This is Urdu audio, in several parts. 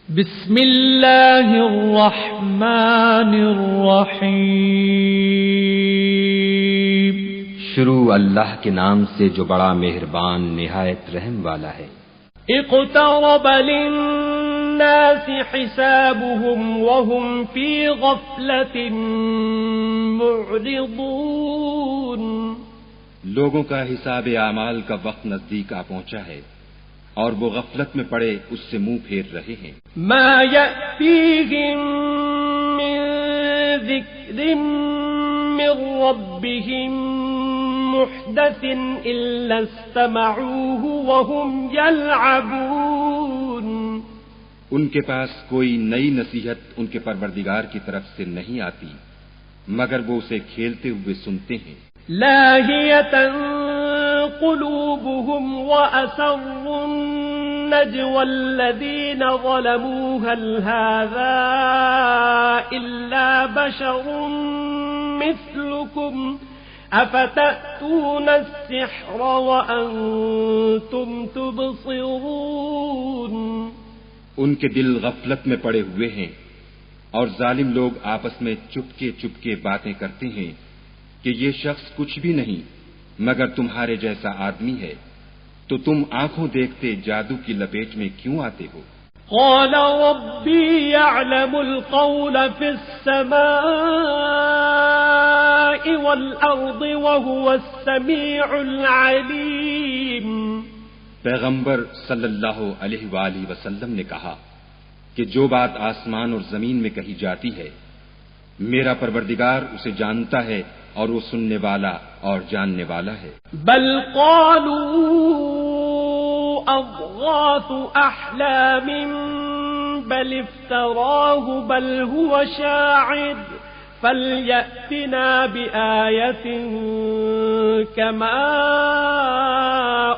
بسم اللہ الرحمن الرحیم۔ شروع اللہ کے نام سے جو بڑا مہربان نہایت رحم والا ہے۔ اقترب للناس حسابهم وهم في غفلة معرضون۔ لوگوں کا حساب اعمال کا وقت نزدیک آ پہنچا ہے اور وہ غفلت میں پڑے اس سے منہ پھیر رہے ہیں۔ ما يأتيهم من ذكر من ربهم محدث إلا استمعوه وهم يلعبون۔ ان کے پاس کوئی نئی نصیحت ان کے پروردگار کی طرف سے نہیں آتی مگر وہ اسے کھیلتے ہوئے سنتے ہیں۔ لاهية قلوبهم وأسروا النجوى الذين ظلموا هل هذا إلا بشر مثلكم أفتأتون السحر وأنتم تبصرون۔ ان کے دل غفلت میں پڑے ہوئے ہیں اور ظالم لوگ آپس میں چپکے چپکے باتیں کرتے ہیں کہ یہ شخص کچھ بھی نہیں مگر تمہارے جیسا آدمی ہے، تو تم آنکھوں دیکھتے جادو کی لپیٹ میں کیوں آتے ہو؟ قال ربي يعلم القول في السماء والأرض وهو السميع العليم۔ پیغمبر صلی اللہ علیہ وآلہ وسلم نے کہا کہ جو بات آسمان اور زمین میں کہی جاتی ہے میرا پروردگار اسے جانتا ہے اور وہ سننے والا اور جاننے والا ہے۔ بل قالوا اضغاث احلام بل افتراه بل هو شاعر فليأتنا بآية كما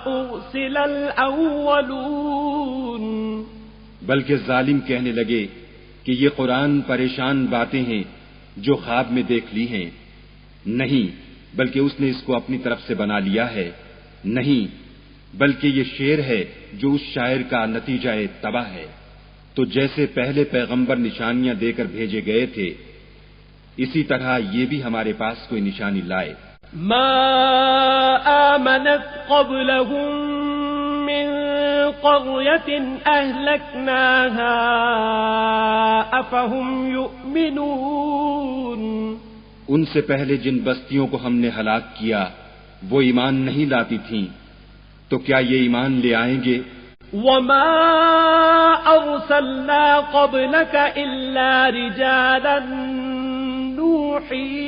أرسل الأولون۔ بلکہ ظالم کہنے لگے کہ یہ قرآن پریشان باتیں ہیں جو خواب میں دیکھ لی ہیں، نہیں بلکہ اس نے اس کو اپنی طرف سے بنا لیا ہے، نہیں بلکہ یہ شعر ہے جو اس شاعر کا نتیجہ تباہ ہے۔ تو جیسے پہلے پیغمبر نشانیاں دے کر بھیجے گئے تھے اسی طرح یہ بھی ہمارے پاس کوئی نشانی لائے۔ ما آمنت قبلهم من قرية أهلكناها أفهم يؤمنون۔ ان سے پہلے جن بستیوں کو ہم نے ہلاک کیا وہ ایمان نہیں لاتی تھیں تو کیا یہ ایمان لے آئیں گے؟ وما أرسلنا قبلك إلا رجالا نوحي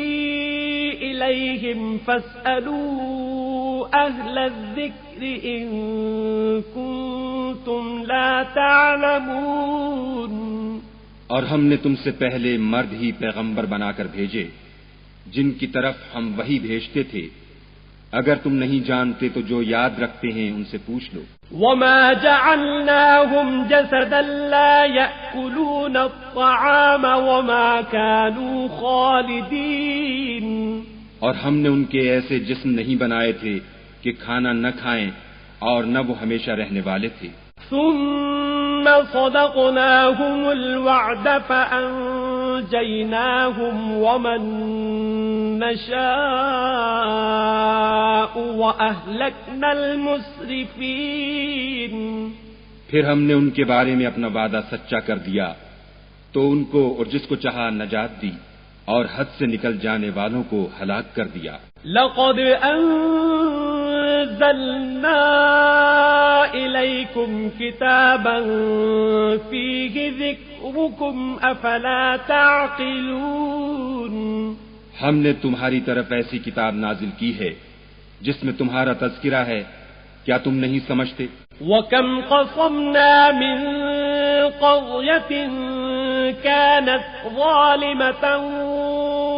إليهم فاسألوا أهل الذكر إن كنتم لا تعلمون۔ اور ہم نے تم سے پہلے مرد ہی پیغمبر بنا کر بھیجے جن کی طرف ہم وہی بھیجتے تھے، اگر تم نہیں جانتے تو جو یاد رکھتے ہیں ان سے پوچھ لو۔ وما جعلناهم جسدا لا يأكلون الطعام وما كانوا خالدين۔ اور ہم نے ان کے ایسے جسم نہیں بنائے تھے کہ کھانا نہ کھائیں اور نہ وہ ہمیشہ رہنے والے تھے۔ ثم صدقناهم الوعد فأنجيناهم ومن نشاء وأهلكنا المسرفين۔ پھر ہم نے ان کے بارے میں اپنا وعدہ سچا کر دیا تو ان کو اور جس کو چاہا نجات دی اور حد سے نکل جانے والوں کو ہلاک کر دیا۔ لقد أنزلنا إليكم كتابا فيه ذكركم أفلا تعقلون۔ ہم نے تمہاری طرف ایسی کتاب نازل کی ہے جس میں تمہارا تذکرہ ہے، کیا تم نہیں سمجھتے؟ وَكَمْ قَصَمْنَا مِنْ قَرْيَةٍ كَانَتْ ظَالِمَةً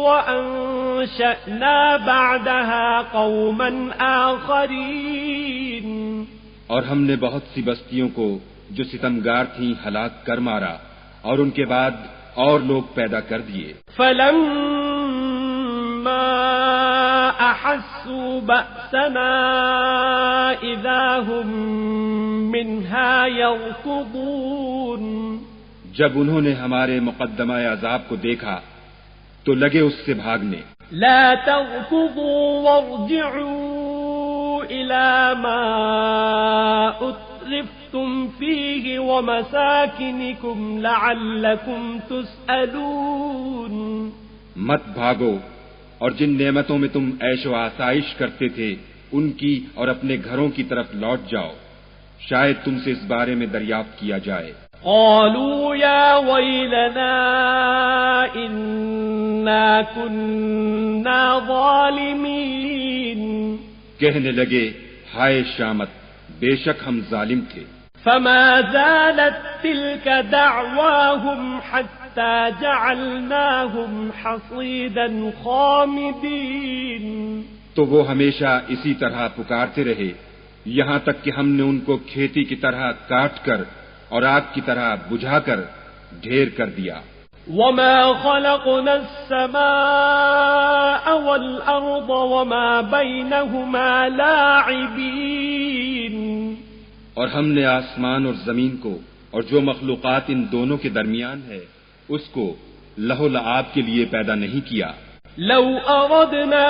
وَأَنشَأْنَا بَعْدَهَا قَوْمًا آخَرِينَ۔ اور ہم نے بہت سی بستیوں کو جو ستمگار تھیں ہلاک کر مارا اور ان کے بعد اور لوگ پیدا کر دیے۔ فَلَمَّا أَحَسُّوا بَأْسَنَا إِذَا هُمْ مِنْهَا يَرْكُضُونَ۔ جب انہوں نے ہمارے مقدمہ عذاب کو دیکھا تو لگے اس سے بھاگنے. لا تركضوا وارجعوا إلى ما أترفتم فيه ومساكنكم لعلكم تسألون. مت بھاگو اور جن نعمتوں میں تم عیش و آسائش کرتے تھے ان کی اور اپنے گھروں کی طرف لوٹ جاؤ، شاید تم سے اس بارے میں دریافت کیا جائے. قالوا يا ويلنا إنا كنا ظالمين. کہنے لگے ہائے شامت، بے شک ہم ظالم تھے. فما زالت تلك دعواهم حتى جعلناهم حصيدا خامدين. تو وہ ہمیشہ اسی طرح پکارتے رہے یہاں تک کہ ہم نے ان کو کھیتی کی طرح کاٹ کر اور آگ کی طرح بجھا کر ڈھیر کر دیا. وما خلقنا السماء والأرض وما بينهما لاعبين. اور ہم نے آسمان اور زمین کو اور جو مخلوقات ان دونوں کے درمیان ہے اس کو لہو لعاب کے لیے پیدا نہیں کیا. لو أردنا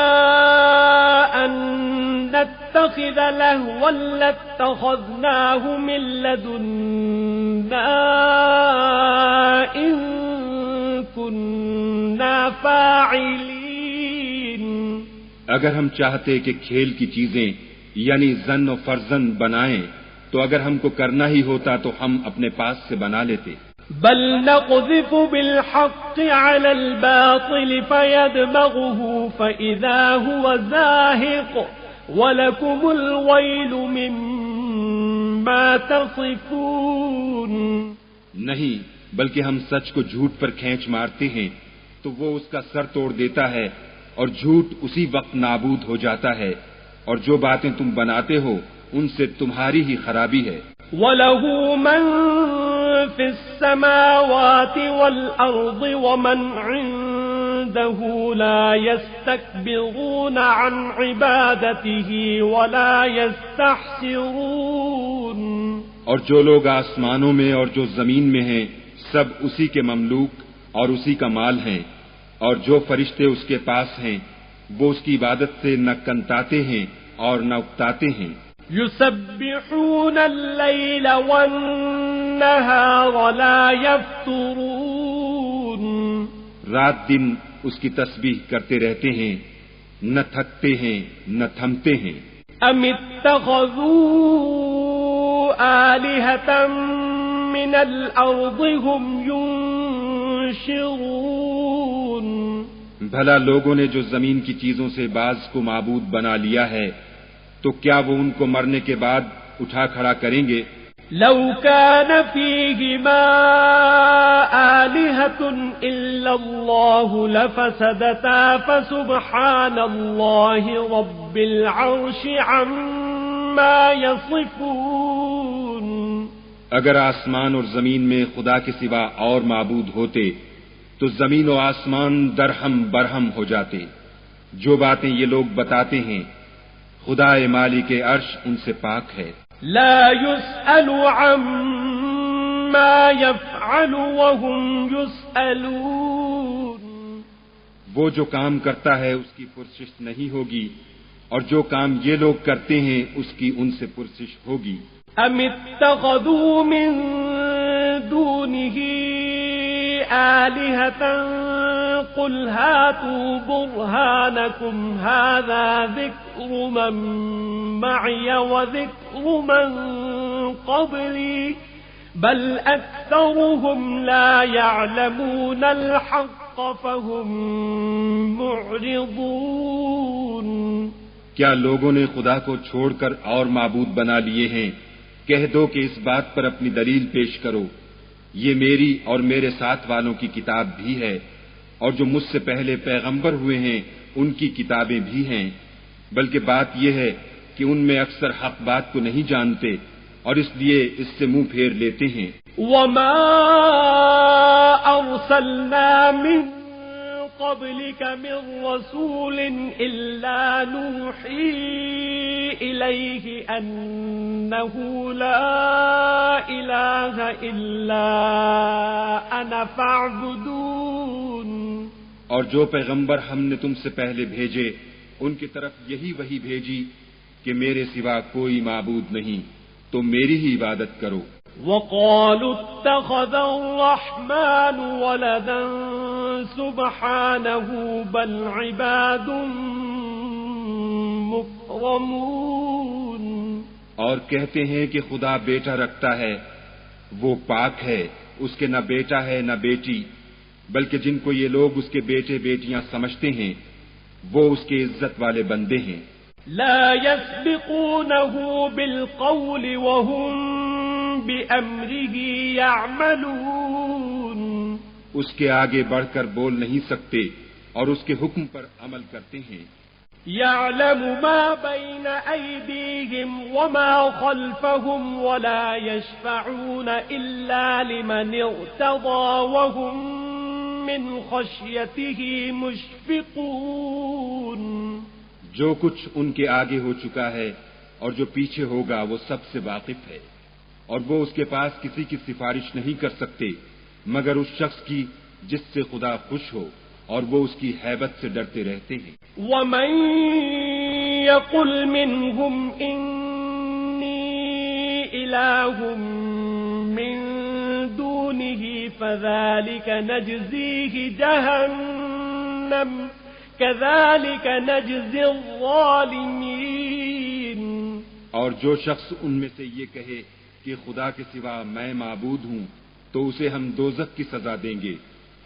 أن نتخذ لهوا لاتخذناه من لدنا إن كنا فاعلين. اگر ہم چاہتے کہ کھیل کی چیزیں یعنی زن و فرزند بنائیں تو اگر ہم کو کرنا ہی ہوتا تو ہم اپنے پاس سے بنا لیتے. بل نقذف بالحق على الباطل فيدمغه فإذا هو زاهق ولكم الويل مما تصفون. نہیں بلکہ ہم سچ کو جھوٹ پر کھینچ مارتے ہیں تو وہ اس کا سر توڑ دیتا ہے اور جھوٹ اسی وقت نابود ہو جاتا ہے اور جو باتیں تم بناتے ہو ان سے تمہاری ہی خرابی ہے. وَلَهُ مَن فِي السَّمَاوَاتِ وَالْأَرْضِ وَمَنْ عِندَهُ لَا يَسْتَكْبِرُونَ عَنْ عِبَادَتِهِ وَلَا يَسْتَحْسِرُونَ. اور جو لوگ آسمانوں میں اور جو زمین میں ہیں سب اسی کے مملوک اور اسی کا مال ہیں، اور جو فرشتے اس کے پاس ہیں وہ اس کی عبادت سے نہ کنتاتے ہیں اور نہ اکتاتے ہیں. يسبحون الليل والنهار لا يفترون. رات دن اس کی تسبیح کرتے رہتے ہیں، نہ تھکتے ہیں نہ تھمتے ہیں. ام اتخذوا آلهة من الأرض هم ينشرون. بھلا لوگوں نے جو زمین کی چیزوں سے بعض کو معبود بنا لیا ہے تو کیا وہ ان کو مرنے کے بعد اٹھا کھڑا کریں گے؟ لو كان فيهما آلهة إلا الله لفسدتا فسبحان الله رب العرش عما يصفون. اگر آسمان اور زمین میں خدا کے سوا اور معبود ہوتے تو زمین و آسمان درہم برہم ہو جاتے. جو باتیں یہ لوگ بتاتے ہیں خدا مالک عرش ان سے پاک ہے. لا يسأل عما يفعل وهم يسألون. وہ جو کام کرتا ہے اس کی پرسش نہیں ہوگی اور جو کام یہ لوگ کرتے ہیں اس کی ان سے پرسش ہوگی. ام اتخذوا من دونه آلهة قل هاتوا برهانكم هذا ذكر من معي وذكر من قبلي بل أكثرهم لا يعلمون الحق فهم معرضون. کیا لوگوں نے خدا کو چھوڑ کر اور معبود بنا لیے ہیں؟ کہہ دو کہ اس بات پر اپنی دلیل پیش کرو. یہ میری اور میرے ساتھ والوں کی کتاب بھی ہے اور جو مجھ سے پہلے پیغمبر ہوئے ہیں ان کی کتابیں بھی ہیں، بلکہ بات یہ ہے کہ ان میں اکثر حق بات کو نہیں جانتے اور اس لیے اس سے منہ پھیر لیتے ہیں. وما ارسلنا من قبلك من رسول الا نوحي اليه انه لا اله الا أنا فاعبدون. اور جو پیغمبر ہم نے تم سے پہلے بھیجے ان کی طرف یہی وحی بھیجی کہ میرے سوا کوئی معبود نہیں تو میری ہی عبادت کرو. وقالوا اتخذ الرحمن ولدا سبحانه بل عباد مكرمون. اور کہتے ہیں کہ خدا بیٹا رکھتا ہے، وہ پاک ہے، اس کے نہ بیٹا ہے نہ بیٹی، بلکہ جن کو یہ لوگ اس کے بیٹے بیٹیاں سمجھتے ہیں وہ اس کے عزت والے بندے ہیں. لا يسبقونه بالقول وهم بأمره يعملون. اس کے آگے بڑھ کر بول نہیں سکتے اور اس کے حکم پر عمل کرتے ہیں. يعلم ما بين أيديهم وما خلفهم ولا يشفعون إلا لمن ارتضى وهم من خشيته مشفقون. جو کچھ ان کے آگے ہو چکا ہے اور جو پیچھے ہوگا وہ سب سے واقف ہے، اور وہ اس کے پاس کسی کی سفارش نہیں کر سکتے مگر اس شخص کی جس سے خدا خوش ہو، اور وہ اس کی ہیبت سے ڈرتے رہتے ہیں. وَمَن يَقُلْ مِنْهُمْ إِنِّي إِلَٰهٌ مِّن دُونِهِ فَذَلِكَ نَجْزِيهِ جَهَنَّمَ كَذَلِكَ نَجْزِي الظَّالِمِينَ. اور جو شخص ان میں سے یہ کہے کہ خدا کے سوا میں معبود ہوں تو اسے ہم دوزخ کی سزا دیں گے،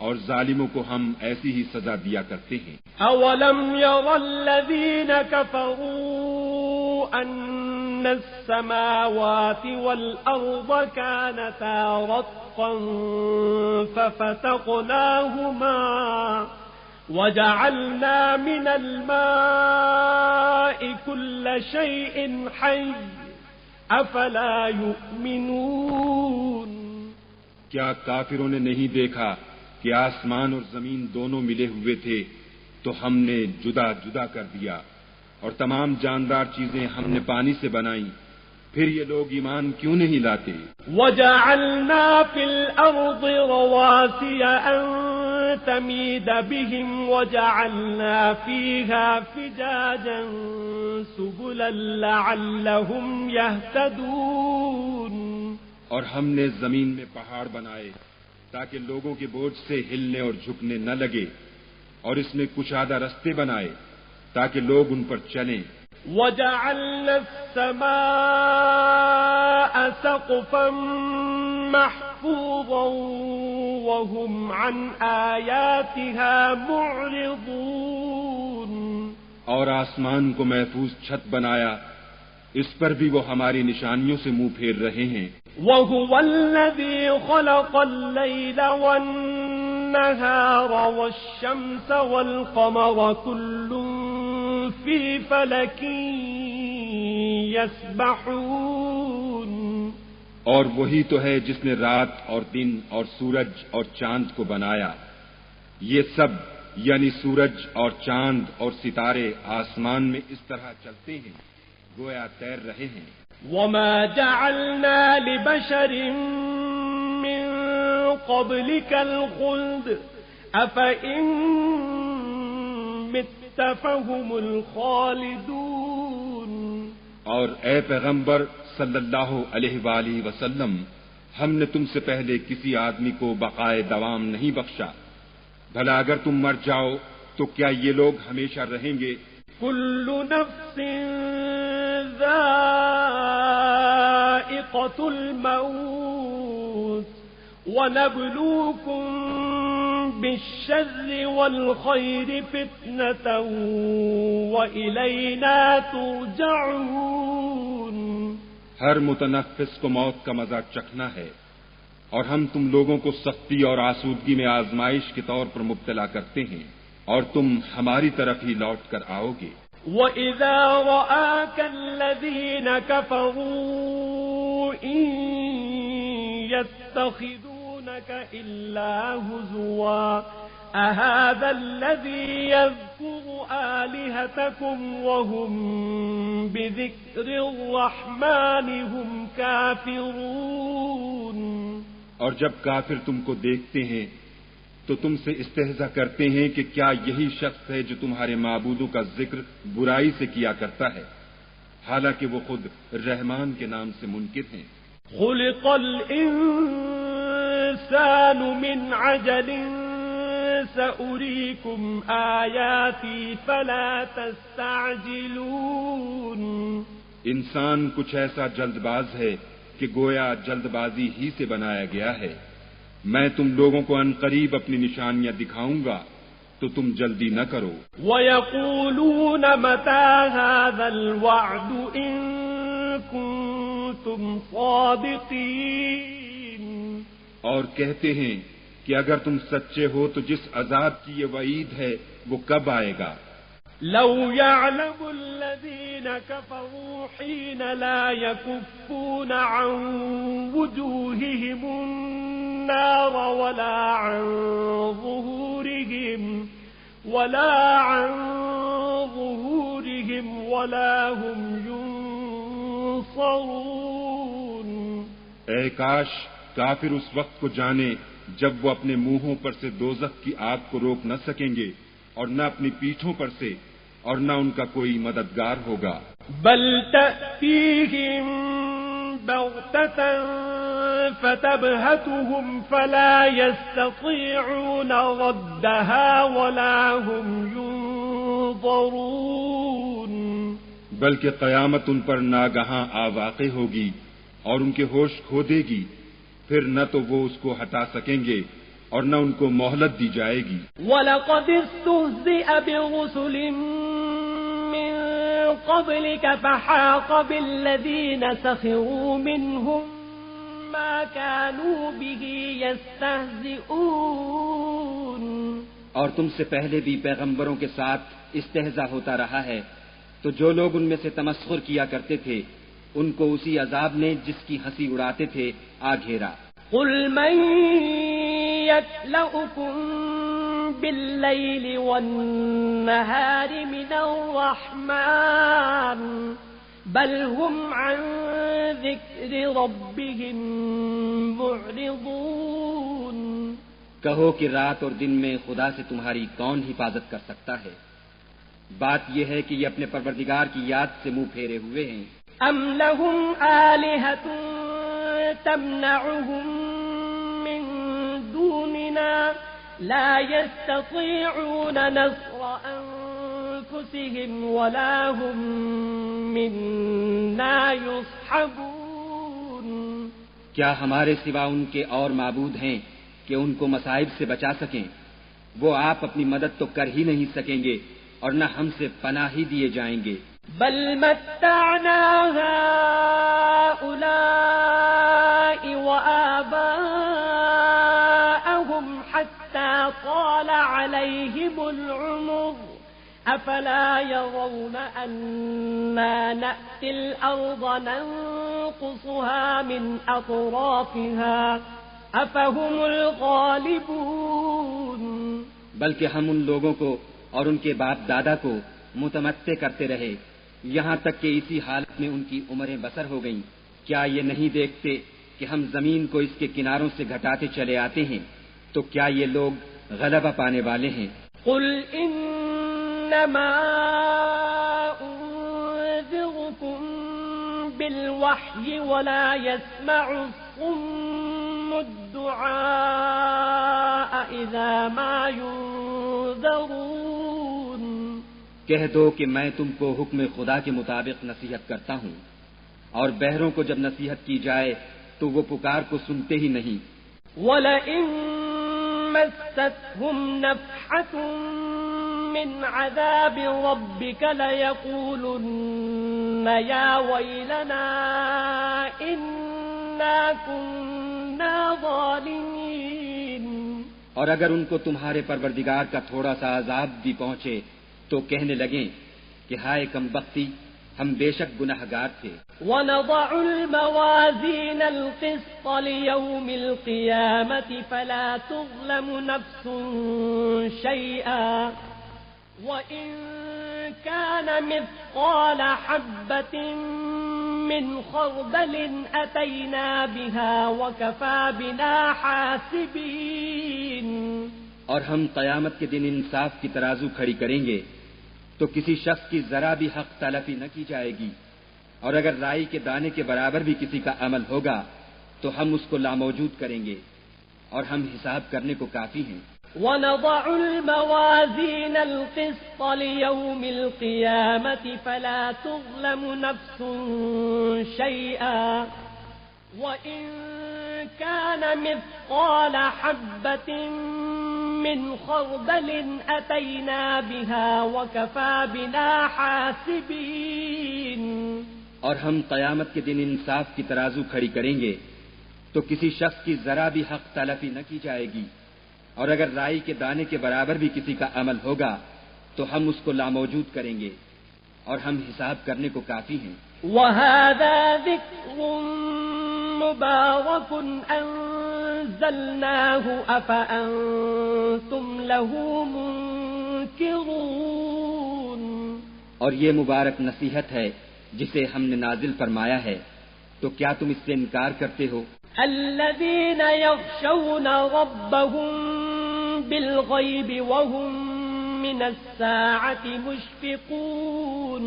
اور ظالموں کو ہم ایسی ہی سزا دیا کرتے ہیں. اولم ير الذين كفروا ان السماوات والارض كانتا رتقا ففتقناهما وجعلنا من الماء كل شيء حي افلا يؤمنون. کیا کافروں نے نہیں دیکھا کہ آسمان اور زمین دونوں ملے ہوئے تھے تو ہم نے جدا جدا کر دیا، اور تمام جاندار چیزیں ہم نے پانی سے بنائیں، پھر یہ لوگ ایمان کیوں نہیں لاتے؟ وَجَعَلْنَا فِي الْأَرْضِ رَوَاسِيَ أَن تَمِيدَ بِهِمْ وَجَعَلْنَا فِيهَا فِجَاجًا سُبُلًا لَعَلَّهُمْ يَهْتَدُونَ. اور ہم نے زمین میں پہاڑ بنائے تاکہ لوگوں کے بوجھ سے ہلنے اور جھکنے نہ لگے، اور اس میں کشادہ رستے بنائے تاکہ لوگ ان پر چلیں. وَجَعَلْنَا السَّمَاءَ سَقْفًا مَحْفُوظًا وَهُمْ عَنْ آيَاتِهَا مُعْرِضُونَ. اور آسمان کو محفوظ چھت بنایا، اس پر بھی وہ ہماری نشانیوں سے منہ پھیر رہے ہیں. وَهُوَ الَّذِي خَلَقَ اللَّيْلَ وَالنَّهَارَ وَالشَّمْسَ وَالْقَمَرَ كُلٌّ فِي فَلَكٍ يَسْبَحُونَ. اور وہی تو ہے جس نے رات اور دن اور سورج اور چاند کو بنایا، یہ سب یعنی سورج اور چاند اور ستارے آسمان میں اس طرح چلتے ہیں گویا تیر رہے ہیں. وَمَا جَعَلْنَا لِبَشَرٍ مِّن قَبْلِكَ الْخُلْدَ أَفَإِن مِّتَّ فَهُمُ الْخَالِدُونَ. اور اے پیغمبر صلی اللہ علیہ وآلہ وسلم، ہم نے تم سے پہلے کسی آدمی کو بقائے دوام نہیں بخشا، بھلا اگر تم مر جاؤ تو کیا یہ لوگ ہمیشہ رہیں گے؟ كل نفس ذائقة الموت ونبلوكم بالشر والخير فتنة وإلينا ترجعون. ہر متنفس کو موت کا مزہ چکھنا ہے، اور ہم تم لوگوں کو سختی اور آسودگی میں آزمائش کے طور پر مبتلا کرتے ہیں، اور تم ہماری طرف ہی لوٹ کر آؤ گے. وَإِذَا رَآكَ الَّذِينَ كَفَرُوا إِن يَتَّخِذُونَكَ إِلَّا هُزُوًا أَهَذَا الَّذِي يَذْكُرُ آلِهَتَكُمْ وَهُمْ بِذِكْرِ الرَّحْمَنِ هُمْ كَافِرُونَ. اور جب کافر تم کو دیکھتے ہیں تو تم سے استہزا کرتے ہیں کہ کیا یہی شخص ہے جو تمہارے معبودوں کا ذکر برائی سے کیا کرتا ہے، حالانکہ وہ خود رحمان کے نام سے منکر ہیں۔ خلق الإنسان من عجل سأريكم آياتي فلا تستعجلون۔ انسان کچھ ایسا جلد باز ہے کہ گویا جلد بازی ہی سے بنایا گیا ہے۔ میں تم لوگوں کو عنقریب اپنی نشانیاں دکھاؤں گا تو تم جلدی نہ کرو۔ وَيَقُولُونَ مَتَى هَذَا الْوَعْدُ إِن كُنتُمْ صَادِقِينَ۔ اور کہتے ہیں کہ اگر تم سچے ہو تو جس عذاب کی یہ وعید ہے وہ کب آئے گا؟ لو يعلم الذين كفروا حين لا يكفون عن وجوههم النار ولا عن ظهورهم ولا هم ينصرون۔ اے کاش کافر اس وقت کو جانے جب وہ اپنے منہوں پر سے دوزخ کی آگ کو روک نہ سکیں گے اور نہ اپنی پیٹھوں پر سے اور نہ ان کا کوئی مددگار ہوگا۔ بل تأتيهم بغتة فتبهتهم فلا يستطيعون ردها ولا هم ينظرون۔ بلکہ قیامت ان پر ناگہاں آ واقع ہوگی اور ان کے ہوش کھو دے گی، پھر نہ تو وہ اس کو ہٹا سکیں گے اور نہ ان کو مہلت دی جائے گی۔ وَلَقَدِ اسْتُهْزِئَ بِرُسُلٍ مِّن قَبْلِكَ فَحَاقَ بِالَّذِينَ سَخِرُوا مِنْهُم مَّا كَانُوا بِهِ يَسْتَهْزِئُونَ۔ اور تم سے پہلے بھی پیغمبروں کے ساتھ استہزاء ہوتا رہا ہے، تو جو لوگ ان میں سے تمسخر کیا کرتے تھے ان کو اسی عذاب نے جس کی ہنسی اڑاتے تھے آ گھیرا۔ قُلْ مَن يَكْلَؤُكُم بِاللَّيْلِ وَالنَّهَارِ مِنَ الرَّحْمَنِ بَلْ هُمْ عَن ذِكْرِ رَبِّهِم مُّعْرِضُونَ۔ کہو کہ رات اور دن میں خدا سے تمہاری کون حفاظت کر سکتا ہے؟ بات یہ ہے کہ یہ اپنے پروردگار کی یاد سے منہ پھیرے ہوئے ہیں۔ أَمْ لَهُمْ آلِهَةٌ تَمْنَعُهُم مِّن دُونِنَا لَا يَسْتَطِيعُونَ نَصْرَ أَنفُسِهِمْ وَلَا هُم مِّنَّا يُصْحَبُونَ۔ کیا ہمارے سوا ان کے اور معبود ہیں کہ ان کو مصائب سے بچا سکیں؟ وہ آپ اپنی مدد تو کر ہی نہیں سکیں گے اور نہ ہم سے پناہ ہی دیے جائیں گے۔ بل متعنا هؤلاء وآباءهم حتى طال عليهم العمر أفلا يرون أنا نأتي الأرض ننقصها من أطرافها أفهم الغالبون۔ بلکہ ہم ان لوگوں کو اور ان کے باپ دادا کو متمتع کرتے رہے یہاں تک کہ اسی حالت میں ان کی عمریں بسر ہو گئیں۔ کیا یہ نہیں دیکھتے کہ ہم زمین کو اس کے کناروں سے گھٹاتے چلے آتے ہیں؟ تو کیا یہ لوگ غلبہ پانے والے ہیں؟ قل انما انذركم بالوحی ولا يسمع الصم الدعاء اذا ما ينذرون۔ کہہ دو کہ میں تم کو حکم خدا کے مطابق نصیحت کرتا ہوں، اور بہروں کو جب نصیحت کی جائے تو وہ پکار کو سنتے ہی نہیں۔ وَلَئِن مَسَّتْهُمْ نَفْحَةٌ مِّنْ عَذَابِ رَبِّكَ لَيَقُولُنَّ يَا وَيْلَنَا إِنَّا كُنَّا ظَالِمِينَ۔ اور اگر ان کو تمہارے پروردگار کا تھوڑا سا عذاب بھی پہنچے تو کہنے لگیں کہ ہائے کم بختی، ہم بے شک گناہگار تھے۔ وَنَضَعُ الْمَوَازِينَ الْقِسْطَ لِيَوْمِ الْقِيَامَةِ فَلَا تُظْلَمُ نَفْسٌ شَيْئًا وَإِن كَانَ مِثْقَالَ حَبَّةٍ من خردل أتينا بها وكفى بنا حاسبين. اور ہم قیامت کے دن انصاف کی ترازو کھڑی کریں گے تو کسی شخص کی ذرا بھی حق تلفی نہ کی جائے گی، اور اگر رائی کے دانے کے برابر بھی کسی کا عمل ہوگا تو ہم اس کو لاموجود کریں گے، اور ہم حساب کرنے کو کافی ہیں. ونضع الموازين القسط ليوم القيامة فلا تظلم نفس شيئا وإن كان مثقال حبة من خردل أتينا بها وكفى بنا حاسبين. اور ہم قیامت کے دن انصاف کی ترازو کھڑی کریں گے تو کسی شخص کی ذرا بھی حق تلفی نہ کی جائے گی، اور اگر رائی کے دانے کے برابر بھی کسی کا عمل ہوگا تو ہم اس کو لاموجود کریں گے، اور ہم حساب کرنے کو کافی ہیں. وَهَذَا ذِكْرٌ مُبَارَكٌ أَنزَلْنَاهُ أَفَأَنْتُمْ لَهُ مُنْكِرُونَ. اور یہ مبارک نصیحت ہے جسے ہم نے نازل فرمایا ہے، تو کیا تم اس سے انکار کرتے ہو؟ الذين يخشون ربهم بالغيب وهم من الساعة مشفقون.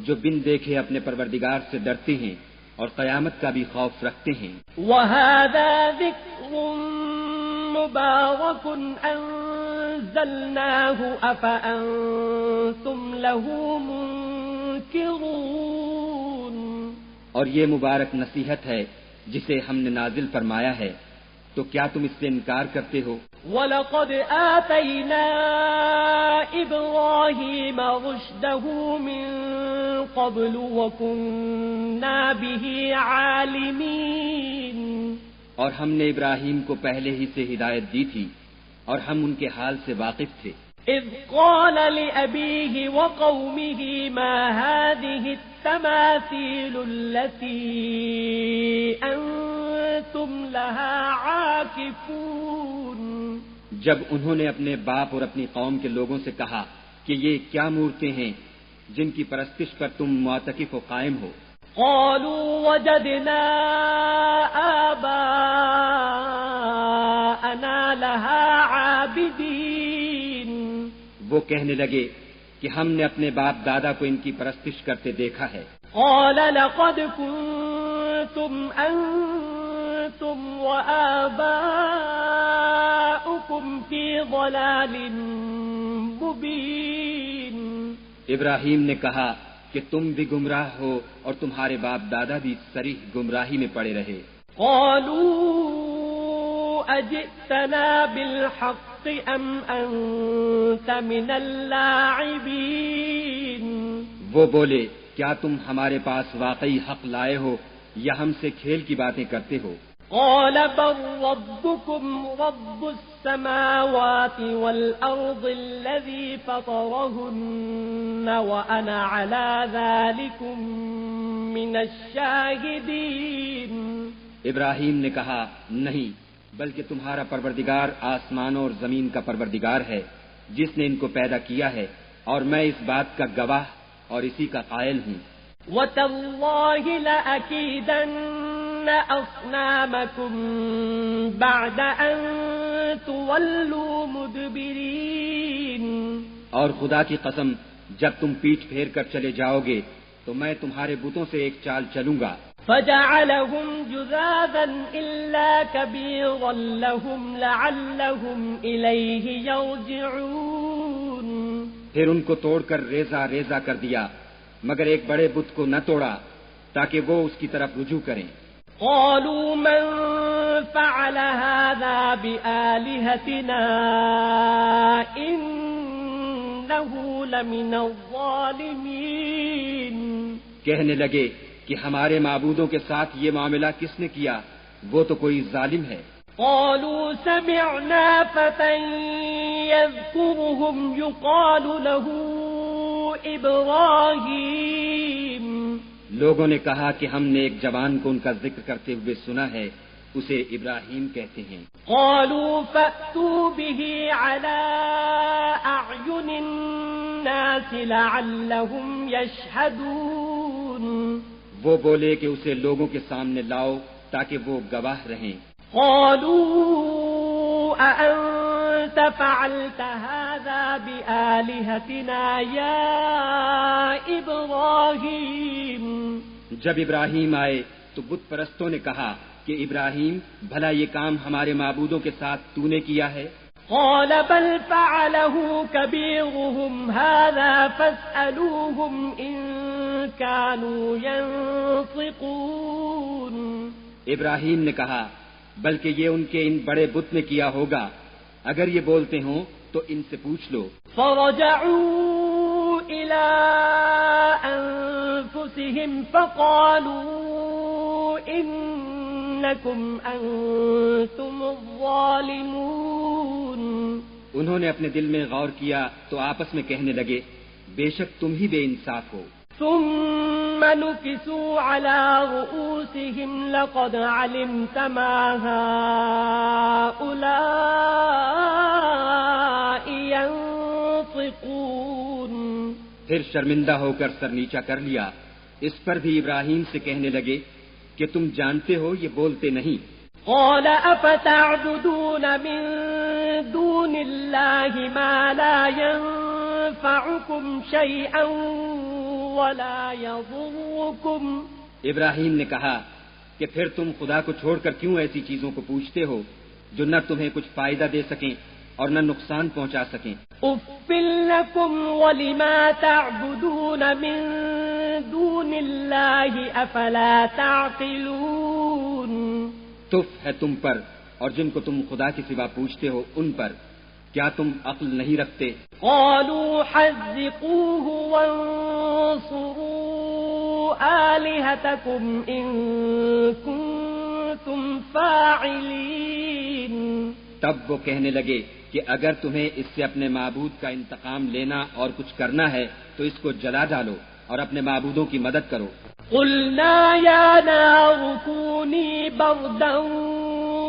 جو بن دیکھے اپنے پروردگار سے ڈرتے ہیں اور قیامت کا بھی خوف رکھتے ہیں. وهذا ذكر مبارك أنزلناه أفأنتم له منكرون. اور یہ مبارک نصیحت ہے جسے ہم نے نازل فرمایا ہے، تو کیا تم اس سے انکار کرتے ہو؟ وَلَقَدْ آتَيْنَا إِبْرَاهِيمَ رُشْدَهُ مِنْ قَبْلُ وَكُنَّا بِهِ عَالِمِينَ. اور ہم نے ابراہیم کو پہلے ہی سے ہدایت دی تھی اور ہم ان کے حال سے واقف تھے. إِذْ قَالَ لِأَبِيهِ وَقَوْمِهِ مَا هَذِهِ التَّمَاثِيلُ الَّتِي أَنْتُمْ لَهَا عَاكِفُونَ. جب انہوں نے اپنے باپ اور اپنی قوم کے لوگوں سے کہا کہ یہ کیا مورتیں ہیں جن کی پرستش پر تم معتکف و قائم ہو. قالوا وجدنا آباءنا لها عابدين. وہ کہنے لگے کہ ہم نے اپنے باپ دادا کو ان کی پرستش کرتے دیکھا ہے. قال لقد كنتم أنتم وآباؤكم في ضلال مبين. ابراہیم نے کہا کہ تم بھی گمراہ ہو اور تمہارے باپ دادا بھی صریح گمراہی میں پڑے رہے. قالوا أجئتنا بالحق أم أنت من اللاعبين. وہ بولے کیا تم ہمارے پاس واقعی حق لائے ہو یا ہم سے کھیل کی باتیں کرتے ہو؟ قال بل ربكم رب السماوات والأرض الذي فطرهن وأنا على ذلكم من الشاهدين. ابراہیم نے کہا نہیں، بلکہ تمہارا پروردگار آسمانوں اور زمین کا پروردگار ہے جس نے ان کو پیدا کیا ہے، اور میں اس بات کا گواہ اور اسی کا قائل ہوں. وَتَاللَّهِ لَأَكِيدَنَّ أَصْنَامَكُمْ بَعْدَ أَن تُوَلُّوا مُدْبِرِينَ. اور خدا کی قسم جب تم پیٹھ پھیر کر چلے جاؤ گے تو میں تمہارے بتوں سے ایک چال چلوں گا. فَجَعَلَهُمْ جُذَاذًا إِلَّا كَبِيرًا لَهُمْ لَعَلَّهُمْ إِلَيْهِ يَرْجِعُونَ. پھر ان کو توڑ کر ریزہ ریزہ کر دیا، مگر ایک بڑے بت کو نہ توڑا تاکہ وہ اس کی طرف رجوع کریں. قالوا من فعل هذا بآلهتنا إنه لمن الظالمين. کہنے لگے کہ ہمارے معبودوں کے ساتھ یہ معاملہ کس نے کیا؟ وہ تو کوئی ظالم ہے. قالوا سمعنا فتى يذكرهم يقال له إبراهيم. لوگوں نے کہا کہ ہم نے ایک جوان کو ان کا ذکر کرتے ہوئے سنا ہے، اسے ابراہیم کہتے ہیں. قالوا فأتوا به على أعين الناس لعلهم يشهدون. وہ بولے کہ اسے لوگوں کے سامنے لاؤ تاکہ وہ گواہ رہیں۔ قالوا أأنت فعلت هذا بآلهتنا يا إبراهيم؟ جب ابراہیم آئے تو بت پرستوں نے کہا کہ ابراہیم بھلا یہ کام ہمارے معبودوں کے ساتھ تو نے کیا ہے؟ قال بل فعله كبيرهم هذا فاسألوهم إن كانوا ينطقون۔ ابراہیم نے کہا بلکہ یہ ان کے ان بڑے بت نے کیا ہوگا، اگر یہ بولتے ہوں تو ان سے پوچھ لو۔ فرجعوا إلى أنفسهم فقالوا إنكم أنتم الظالمون۔ انہوں نے اپنے دل میں غور کیا تو آپس میں کہنے لگے بے شک تم ہی بے انصاف ہو۔ ثم نكسوا على رؤوسهم لقد علمت ما هؤلاء ينطقون۔ پھر شرمندہ ہو کر سر نیچا کر لیا، اس پر بھی ابراہیم سے کہنے لگے کہ تم جانتے ہو یہ بولتے نہیں۔ قال أفتعبدون من دون الله ما لا ينفعكم شيئا ولا يضركم؟ ابراہیم نے کہا کہ پھر تم خدا کو چھوڑ کر کیوں ایسی چیزوں کو پوچھتے ہو جو نہ تمہیں کچھ فائدہ دے سکیں اور نہ نقصان پہنچا سکیں۔ اف لكم ولما تعبدون من دون الله افلا تعقلون۔ تف ہے تم پر اور جن کو تم خدا کے سوا پوچھتے ہو ان پر، کیا تم عقل نہیں رکھتے؟ قالوا حذقوه وانصروا آلهتكم إن كنتم فاعلين۔ تب وہ کہنے لگے کہ اگر تمہیں اس سے اپنے معبود کا انتقام لینا اور کچھ کرنا ہے تو اس کو جلا ڈالو اور اپنے معبودوں کی مدد کرو۔ قلنا يا نار كوني بردا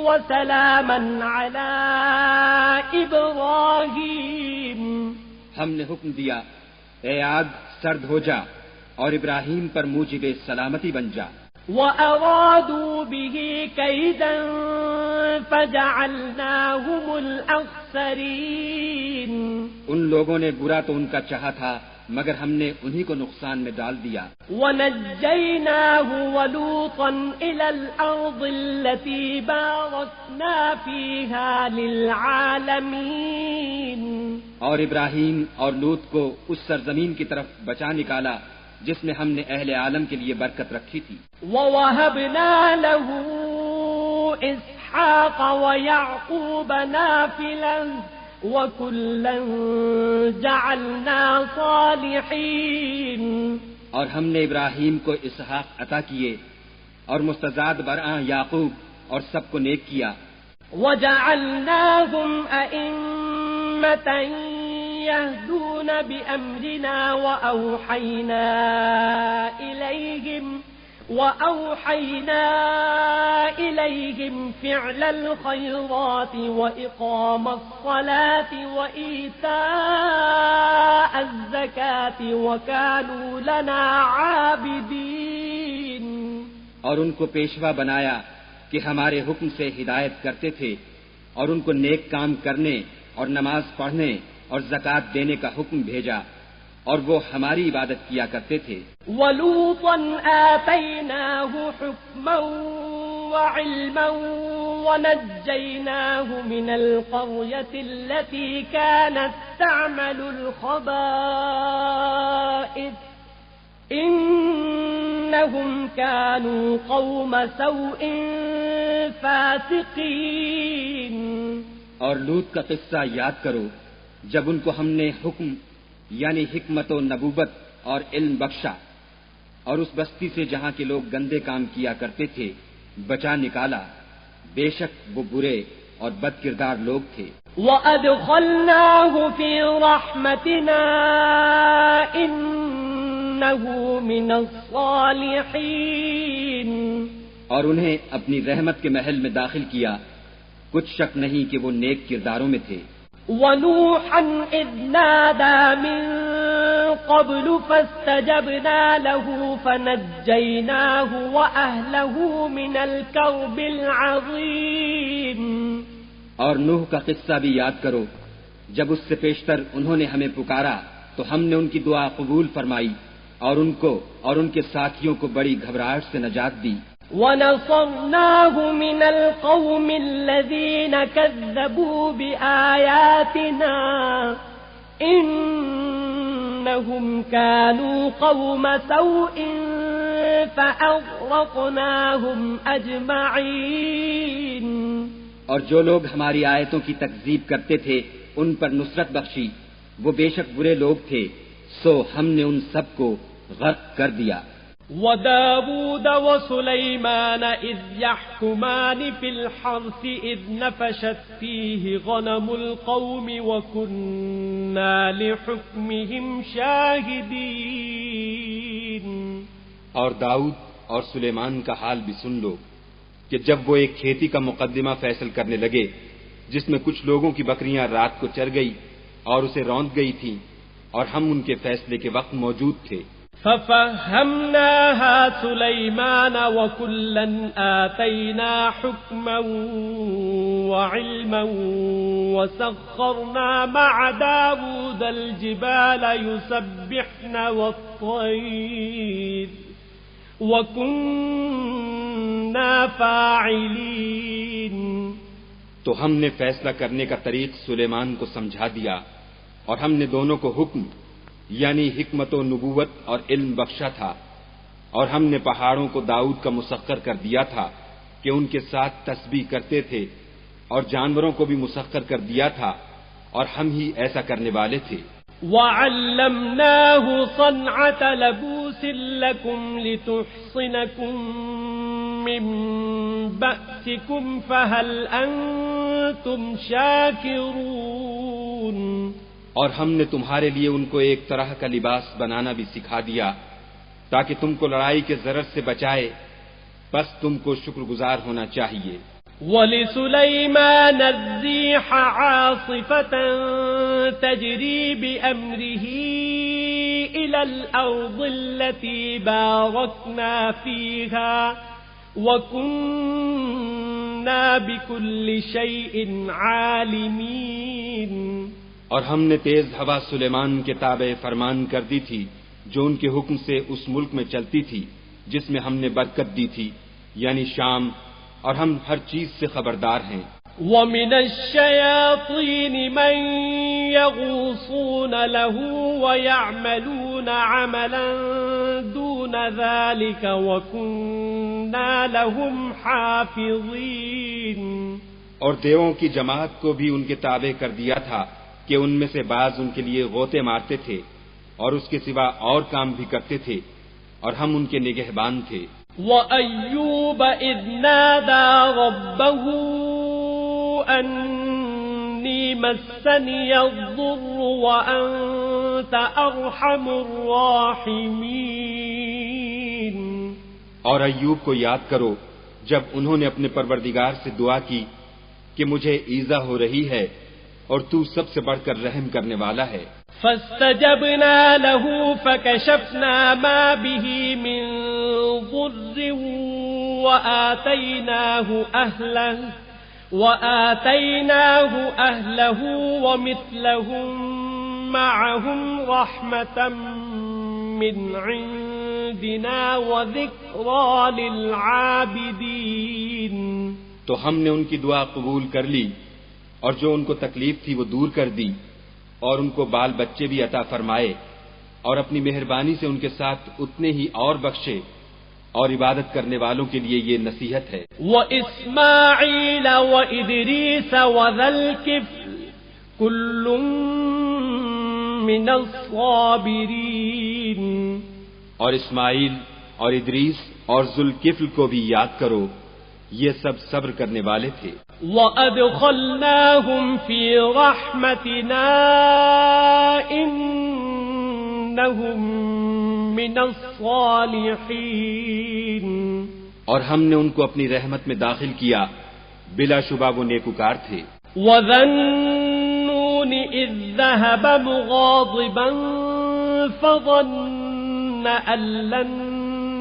وسلاما على إبراهيم۔ ہم نے حکم دیا اے آگ سرد ہو جا اور ابراہیم پر موجب سلامتی بن جا۔ وَأَرَادُوا بِهِ كَيْدًا فَجَعَلْنَاهُمُ الْأَخْسَرِينَ۔ ان لوگوں نے برا تو ان کا چاہا تھا مگر ہم نے انہی کو نقصان میں ڈال دیا۔ وَنَجَّيْنَاهُ وَلُوطًا إِلَى الْأَرْضِ الَّتِي بَارَكْنَا فِيهَا لِلْعَالَمِينَ۔ اور ابراہیم اور لوط کو اس سرزمین کی طرف بچا نکالا جس میں ہم نے اہل عالم کے لیے برکت رکھی تھی۔ وَوَهَبْنَا لَهُ إِسْحَاقَ وَيَعْقُوبَ نَافِلًا وَكُلًّا جَعَلْنَا صَالِحِينَ۔ اور ہم نے ابراہیم کو اسحاق عطا کیے اور مستزاد برآں یعقوب اور سب کو نیک کیا۔ وَجَعَلْنَاهُمْ أَئِمَّةً يَهْدُونَ بِأَمْرِنَا وَأَوْحَيْنَا إِلَيْهِمْ فِعْلَ الْخَيْرَاتِ وَإِقَامَ الصَّلَاةِ وَإِيتَاءَ الزَّكَاةِ وَكَانُوا لَنَا عَابِدِينَ۔ اور ان کو پیشوا بنایا کہ ہمارے حکم سے ہدایت کرتے تھے اور ان کو نیک کام کرنے اور نماز پڑھنے اور زکوٰۃ دینے کا حکم بھیجا اور وہ ہماری عبادت کیا کرتے تھے۔ وَلُوطًا آتَيْنَاهُ حُكْمًا وَعِلْمًا وَنَجَّيْنَاهُ مِنَ الْقَرْيَةِ الَّتِي كَانَتْ تَعْمَلُ الْخَبَائِثَ إِنَّهُمْ كَانُوا قَوْمَ سَوْءٍ فَاسِقِينَ۔ اور لوط کا قصہ یاد کرو جب ان کو ہم نے حکم یعنی حکمت و نبوت اور علم بخشا اور اس بستی سے جہاں کے لوگ گندے کام کیا کرتے تھے بچا نکالا، بے شک وہ برے اور بد کردار لوگ تھے۔ وَأَدْخَلْنَاهُ فِي رَحْمَتِنَا إِنَّهُ مِنَ الصَّالِحِينَ۔ اور انہیں اپنی رحمت کے محل میں داخل کیا، کچھ شک نہیں کہ وہ نیک کرداروں میں تھے۔ وَنُوحًا إِذْ نَادَى مِن قبل فاستجبنا له فنجيناه وأهله من الكرب العظيم۔ اور نوح کا قصہ بھی یاد کرو، جب اس سے پیشتر انہوں نے ہمیں پکارا تو ہم نے ان کی دعا قبول فرمائی اور ان کو اور ان کے ساتھیوں کو بڑی گھبراہٹ سے نجات دی۔ وَنَصَرْنَاهُ مِنَ الْقَوْمِ الَّذِينَ كَذَّبُوا بِآيَاتِنَا إِنَّهُمْ كَانُوا قَوْمَ سَوْءٍ فَأَغْرَقْنَاهُمْ أَجْمَعِينَ۔ اور جو لوگ ہماری آیتوں کی تکذیب کرتے تھے ان پر نصرت بخشی، وہ بے شک برے لوگ تھے، سو ہم نے ان سب کو غرق کر دیا۔ وَدَاوُودَ وَسُلَيْمَانَ إِذْ يَحْكُمَانِ فِي الْحَرْثِ إِذْ نَفَشَتْ فِيهِ غَنَمُ الْقَوْمِ وَكُنَّا لِحُكْمِهِمْ شَاهِدِينَ۔ اور داؤد اور سلیمان کا حال بھی سن لو کہ جب وہ ایک کھیتی کا مقدمہ فیصل کرنے لگے جس میں کچھ لوگوں کی بکریاں رات کو چر گئی اور اسے روند گئی تھیں، اور ہم ان کے فیصلے کے وقت موجود تھے۔ فَفَهَّمْنَاهَا سُلَيْمَانَ وَكُلًّا آتَيْنَا حُكْمًا وَعِلْمًا وَسَخَّرْنَا مَعَ دَاوُودَ الْجِبَالَ يُسَبِّحْنَ وَالطَّيْرَ وَكُنَّا فَاعِلِينَ۔ تو ہم نے فیصلہ کرنے کا طریق سلیمان کو سمجھا دیا، اور ہم نے دونوں کو حکم یعنی حکمت و نبوت اور علم بخشا تھا، اور ہم نے پہاڑوں کو داؤد کا مسخر کر دیا تھا کہ ان کے ساتھ تسبیح کرتے تھے، اور جانوروں کو بھی مسخر کر دیا تھا، اور ہم ہی ایسا کرنے والے تھے۔ وَعَلَّمْنَاهُ صَنْعَةَ لَبُوسٍ لَكُمْ لِتُحْصِنَكُمْ مِنْ بَأْسِكُمْ فَهَلْ أَنْتُمْ شَاكِرُونَ۔ اور ہم نے تمہارے لیے ان کو ایک طرح کا لباس بنانا بھی سکھا دیا تاکہ تم کو لڑائی کے ضرر سے بچائے، بس تم کو شکر گزار ہونا چاہیے۔ وَلِسُلَيْمَانَ الرِّيحَ عَاصِفَةً تَجْرِي بِأَمْرِهِ إِلَى الْأَرْضِ الَّتِي بَارَكْنَا فِيهَا وَكُنَّا بِكُلِّ شَيْءٍ عَالِمِينَ۔ اور ہم نے تیز ہوا سلیمان کے تابع فرمان کر دی تھی جو ان کے حکم سے اس ملک میں چلتی تھی جس میں ہم نے برکت دی تھی، یعنی شام، اور ہم ہر چیز سے خبردار ہیں۔ وَمِنَ الشَّيَاطِينِ مَن يَغُوصُونَ لَهُ وَيَعْمَلُونَ عَمَلًا دُونَ ذَلِكَ وَكُنَّا لَهُمْ حَافِظِينَ۔ اور دیووں کی جماعت کو بھی ان کے تابع کر دیا تھا کہ ان میں سے بعض ان کے لیے غوطے مارتے تھے اور اس کے سوا اور کام بھی کرتے تھے، اور ہم ان کے نگہبان تھے۔ وَأَيُّوبَ إِذْ نَادَى رَبَّهُ أَنِّي مَسَّنِيَ الضُّرُّ وَأَنْتَ أَرْحَمُ الرَّاحِمِينَ۔ اور ایوب کو یاد کرو جب انہوں نے اپنے پروردگار سے دعا کی کہ مجھے ایذا ہو رہی ہے اور تو سب سے بڑھ کر رحم کرنے والا ہے۔ فَاسْتَجَبْنَا لَهُ فَكَشَفْنَا مَا بِهِ مِنْ ضُرٍّ وَآتَيْنَاهُ أَهْلَهُ وَمِثْلَهُمْ مَعَهُمْ رَحْمَةً مِّنْ عِنْدِنَا وَذِكْرَى لِلْعَابِدِينَ۔ تو ہم نے ان کی دعا قبول کر لی، اور جو ان کو تکلیف تھی وہ دور کر دی، اور ان کو بال بچے بھی عطا فرمائے، اور اپنی مہربانی سے ان کے ساتھ اتنے ہی اور بخشے، اور عبادت کرنے والوں کے لیے یہ نصیحت ہے۔ وَإِسْمَاعِيلَ وَإِدْرِيسَ وَذَا الْكِفْلِ كُلٌّ مِّنَ الصَّابِرِينَ۔ اور اسماعیل اور ادریس اور ذوالکفل کو بھی یاد کرو، یہ سب صبر کرنے والے تھے۔ وَأَدْخَلْنَاهُمْ فِي رَحْمَتِنَا إِنَّهُمْ مِنَ الصَّالِحِينَ۔ اور ہم نے ان کو اپنی رحمت میں داخل کیا، بلا شبہ وہ نیکوکار تھے۔ وَذَا النُّونِ إِذ ذَّهَبَ مُغَاضِبًا فظن أن لن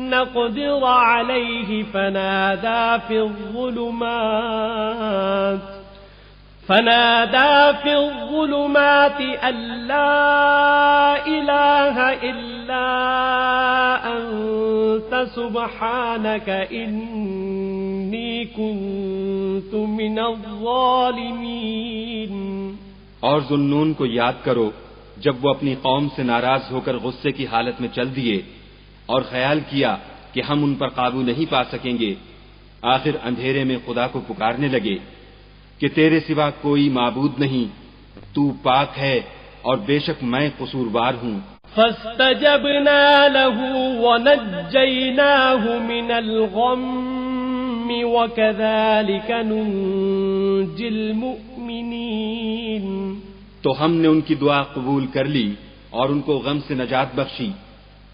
نقدر عليه فنادى في الظلمات أن لا إله إلا أنت سبحانك إني كنت من الظالمين. اور ذوالنون کو یاد کرو جب وہ اپنی قوم سے ناراض ہو کر غصے کی حالت میں چل دیے اور خیال کیا کہ ہم ان پر قابو نہیں پا سکیں گے. آخر اندھیرے میں خدا کو پکارنے لگے کہ تیرے سوا کوئی معبود نہیں، تو پاک ہے اور بے شک میں قصوروار ہوں. فاستجبنا له ونجيناه من الغم وكذلك ننجي المؤمنين. تو ہم نے ان کی دعا قبول کر لی اور ان کو غم سے نجات بخشی،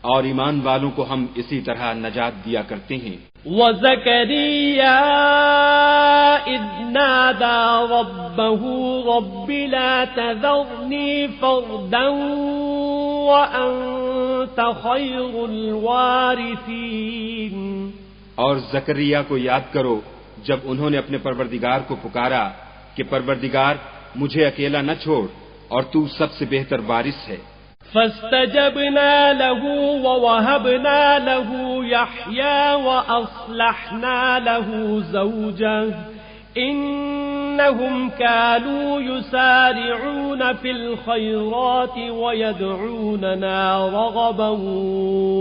اور ایمان والوں کو ہم اسی طرح نجات دیا کرتے ہیں. وزكريا إذ نادى ربه رب لا تذرني فردا وأنت خير الوارثين. اور زکریا کو یاد کرو جب انہوں نے اپنے پروردگار کو پکارا کہ پروردگار مجھے اکیلا نہ چھوڑ اور تو سب سے بہتر وارث ہے. فاستجبنا له ووهبنا له يحيى وأصلحنا له زوجه إنهم كانوا يسارعون في الخيرات ويدعوننا رغبا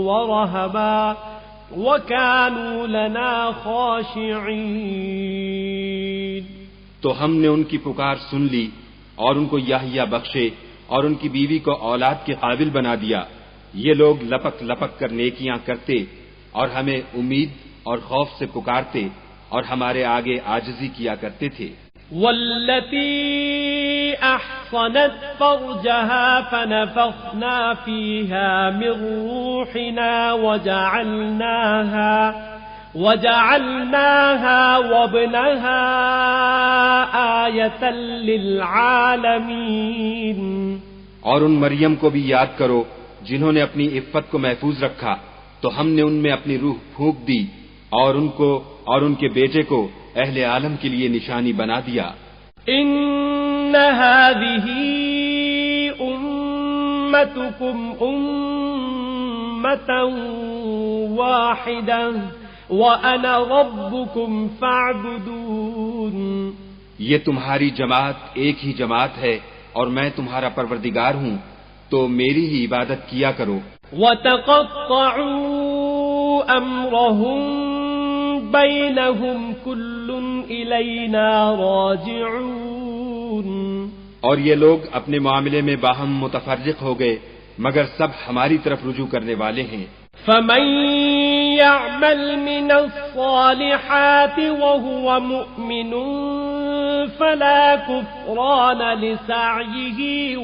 ورهبا وكانوا لنا خاشعين. تو ہم نے ان کی پکار سن لی اور ان کو یحییٰ بخشے اور ان کی بیوی کو اولاد کے قابل بنا دیا. یہ لوگ لپک لپک کر نیکیاں کرتے اور ہمیں امید اور خوف سے پکارتے اور ہمارے آگے عاجزی کیا کرتے تھے. والتي أحصنت فرجها فنفخنا فيها من روحنا وجعلناها وابنها آية للعالمين. اور ان مریم کو بھی یاد کرو جنہوں نے اپنی عفت کو محفوظ رکھا تو ہم نے ان میں اپنی روح پھونک دی اور ان کو اور ان کے بیٹے کو اہل عالم کے لیے نشانی بنا دیا. ان هذه امتكم امة واحدة وَأَنَا رَبُّكُمْ فَاعْبُدُونِ. یہ تمہاری جماعت ایک ہی جماعت ہے اور میں تمہارا پروردگار ہوں تو میری ہی عبادت کیا کرو. وَتَقَطَّعُوا أَمْرَهُمْ بَيْنَهُمْ كُلٌّ إِلَيْنَا رَاجِعُونَ. اور یہ لوگ اپنے معاملے میں باہم متفرق ہو گئے مگر سب ہماری طرف رجوع کرنے والے ہیں. فَمَن يَعْمَلْ مِنَ الصَّالِحَاتِ وَهُوَ مُؤْمِنٌ فَلَا كُفْرَانَ لِسَعْيِهِ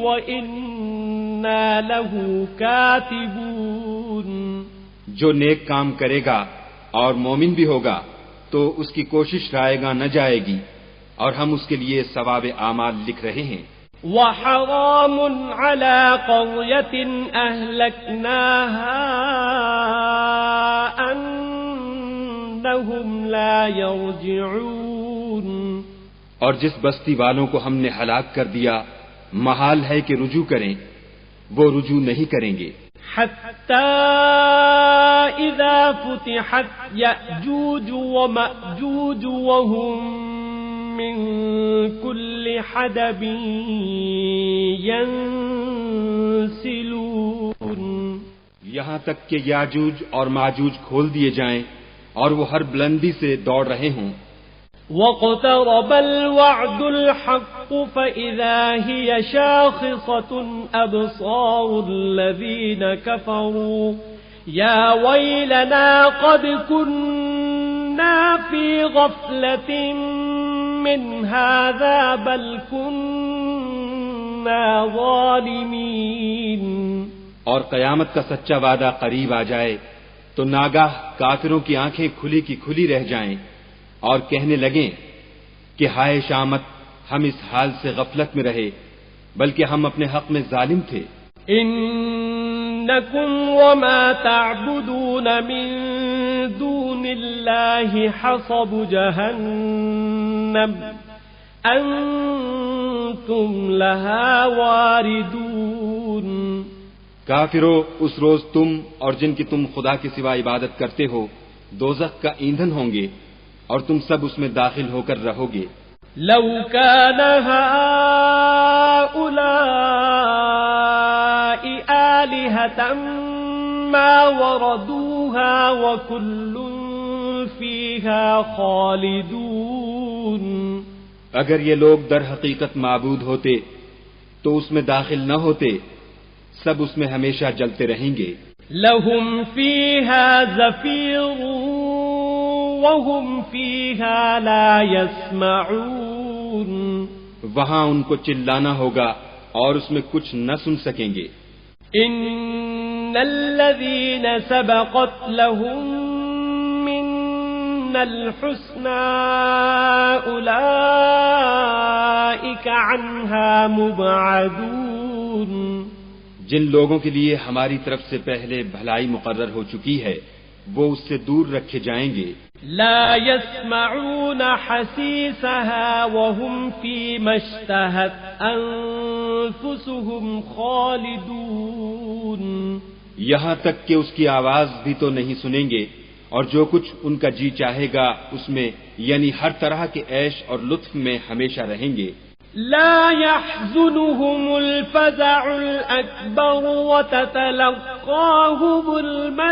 وَإِنَّا لَهُ كَاتِبُونَ. جو نیک کام کرے گا اور مومن بھی ہوگا تو اس کی کوشش رائے گا نہ جائے گی اور ہم اس کے لیے ثواب اعمال لکھ رہے ہیں. وَحَرَامٌ عَلَى قَرْيَةٍ أَهْلَكْنَاهَا أَنَّهُمْ لَا يَرْجِعُونَ. اور جس بستی والوں کو ہم نے ہلاک کر دیا محال ہے کہ رجوع کریں، وہ رجوع نہیں کریں گے. حَتَّى إِذَا فُتِحَتْ يَأْجُوجُ وَمَأْجُوجُ وَهُمْ من كل حدب ينسلون. یہاں تک کہ یاجوج اور ماجوج کھول دیے جائیں اور وہ ہر بلندی سے دوڑ رہے ہوں. واقترب الوعد الحق فإذا هي شاخصة أبصار الذين كفروا يا ويلنا قد كنا في غفلة من هذا بل كنا ظالمين. اور قیامت کا سچا وعدہ قریب آ جائے تو ناگاہ کافروں کی آنکھیں کھلی کی کھلی رہ جائیں اور کہنے لگیں کہ ہائے شامت، ہم اس حال سے غفلت میں رہے بلکہ ہم اپنے حق میں ظالم تھے. ان إنكم وما تعبدون من دون الله حصب جهنم أنتم لها واردون. کافرو، اس روز تم اور جن کی تم خدا کے سوا عبادت کرتے ہو دوزخ کا ایندھن ہوں گے اور تم سب اس میں داخل ہو کر رہو گے. لو كان هؤلاء آلهة ما وردوها وكل فيها خالدون. اگر یہ لوگ در حقیقت معبود ہوتے تو اس میں داخل نہ ہوتے، سب اس میں ہمیشہ جلتے رہیں گے. لهم فيها زفير وهم فيها لا يسمعون. وہاں ان کو چلانا ہوگا اور اس میں کچھ نہ سن سکیں گے. ان الذين سبقت لهم منا الحسنى اولئك عنها مبعدون. جن لوگوں کے لیے ہماری طرف سے پہلے بھلائی مقرر ہو چکی ہے وہ اس سے دور رکھے جائیں گے. لا يسمعون حسيسها وهم فيما اشتهت أنفسهم خالدون. یہاں تک کہ اس کی آواز بھی تو نہیں سنیں گے اور جو کچھ ان کا جی چاہے گا اس میں، یعنی ہر طرح کے عیش اور لطف میں ہمیشہ رہیں گے. لا يحزنهم الفزع الأكبر وتتلقاهم الملائكة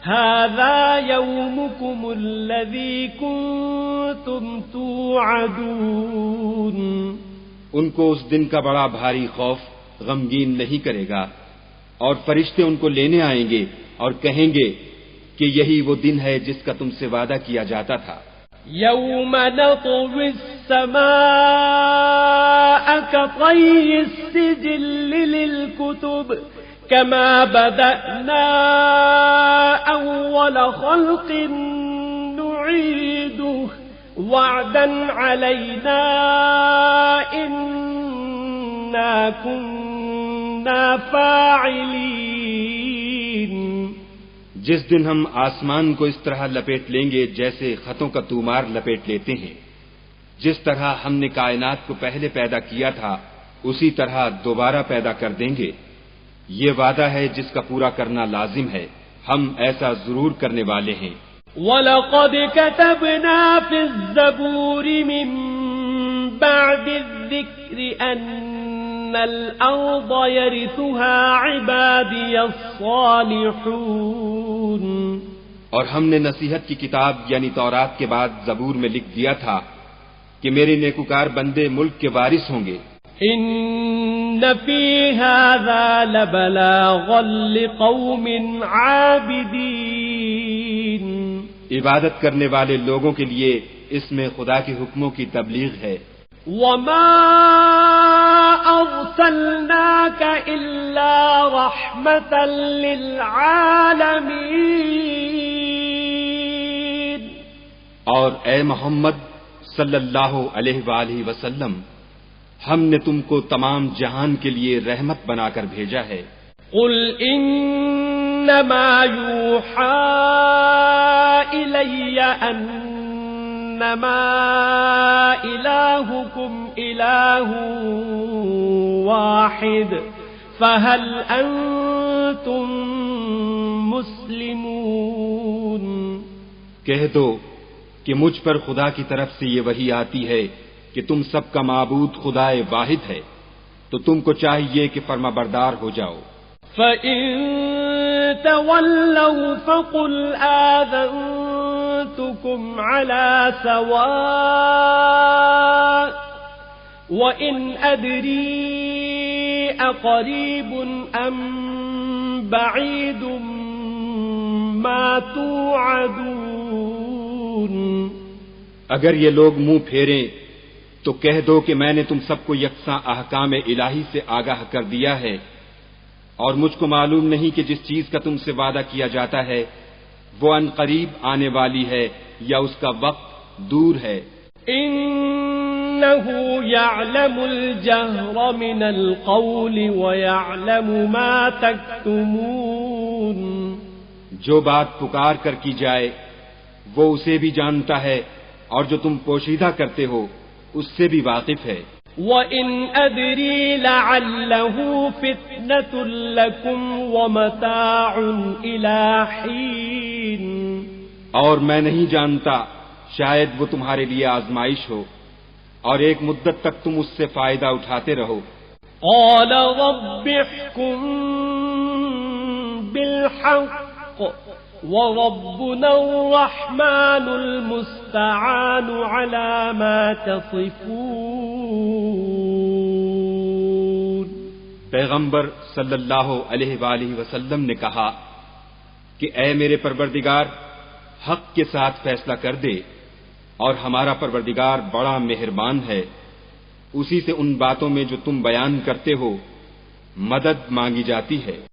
هذا يومكم الذي كنتم توعدون. ان کو اس دن کا بڑا بھاری خوف غمگین نہیں کرے گا اور فرشتے ان کو لینے آئیں گے اور کہیں گے کہ یہی وہ دن ہے جس کا تم سے وعدہ کیا جاتا تھا. يوم نطوي السماء كطي السجل للكتب كما بدأنا أول خلق نعيده وعدا علينا إنا كنا فاعلين. جس دن ہم آسمان کو اس طرح لپیٹ لیں گے جیسے خطوں کا تومار لپیٹ لیتے ہیں. جس طرح ہم نے کائنات کو پہلے پیدا کیا تھا اسی طرح دوبارہ پیدا کر دیں گے. یہ وعدہ ہے جس کا پورا کرنا لازم ہے، ہم ایسا ضرور کرنے والے ہیں. وَلَقَدْ كَتَبْنَا فِي الزَّبُورِ مِن بَعْدِ الذِّكْرِ أَنَّ الْأَرْضَ يَرِثُهَا عِبَادِيَ الصَّالِحُونَ. اور ہم نے نصیحت کی کتاب یعنی تورات کے بعد زبور میں لکھ دیا تھا کہ میرے نیکوکار بندے ملک کے وارث ہوں گے. إن في هذا لبلاغا لقوم عابدين. عبادت کرنے والے لوگوں کے لیے اس میں خدا کے حکموں کی تبلیغ ہے. وما أرسلناك إلا رحمة للعالمين. اور اے محمد صلی اللہ علیہ وآلہ وسلم، ہم نے تم کو تمام جہان کے لیے رحمت بنا کر بھیجا ہے. قل انما يوحى الي انما الهكم اله واحد فهل انتم مسلمون. کہہ دو کہ مجھ پر خدا کی طرف سے یہ وحی آتی ہے کہ تم سب کا معبود خدا واحد ہے، تو تم کو چاہیے کہ فرما بردار ہو جاؤ. فَإِن تَوَلَّوْا فَقُلْ آذَنْتُكُمْ عَلَى سَوَاءٍ وَإِنْ أَدْرِي أَقَرِيبٌ أَمْ بَعِيدٌ مَا تُوعَدُونَ. اگر یہ لوگ منہ پھیریں تو کہہ دو کہ میں نے تم سب کو یکساں احکام الہی سے آگاہ کر دیا ہے اور مجھ کو معلوم نہیں کہ جس چیز کا تم سے وعدہ کیا جاتا ہے وہ ان قریب آنے والی ہے یا اس کا وقت دور ہے. إن إنه يعلم الجهر من القول ويعلم ما تكتمون. جو بات پکار کر کی جائے وہ اسے بھی جانتا ہے اور جو تم پوشیدہ کرتے ہو اس سے بھی واقف ہے. وَإِنْ أَدْرِي لَعَلَّهُ فِتْنَةٌ لَكُمْ وَمَتَاعٌ إِلَى حِينٍ. اور میں نہیں جانتا، شاید وہ تمہارے لیے آزمائش ہو اور ایک مدت تک تم اس سے فائدہ اٹھاتے رہو. قَالَ رَبِّ احْكُم بِالْحَقِّ وَرَبُّنَا الرَّحْمَنُ الْمُسْتَعَانُ عَلَى مَا تَصِفُونَ. پیغمبر صلی اللہ علیہ وآلہ وسلم نے کہا کہ اے میرے پروردگار، حق کے ساتھ فیصلہ کر دے، اور ہمارا پروردگار بڑا مہربان ہے، اسی سے ان باتوں میں جو تم بیان کرتے ہو مدد مانگی جاتی ہے.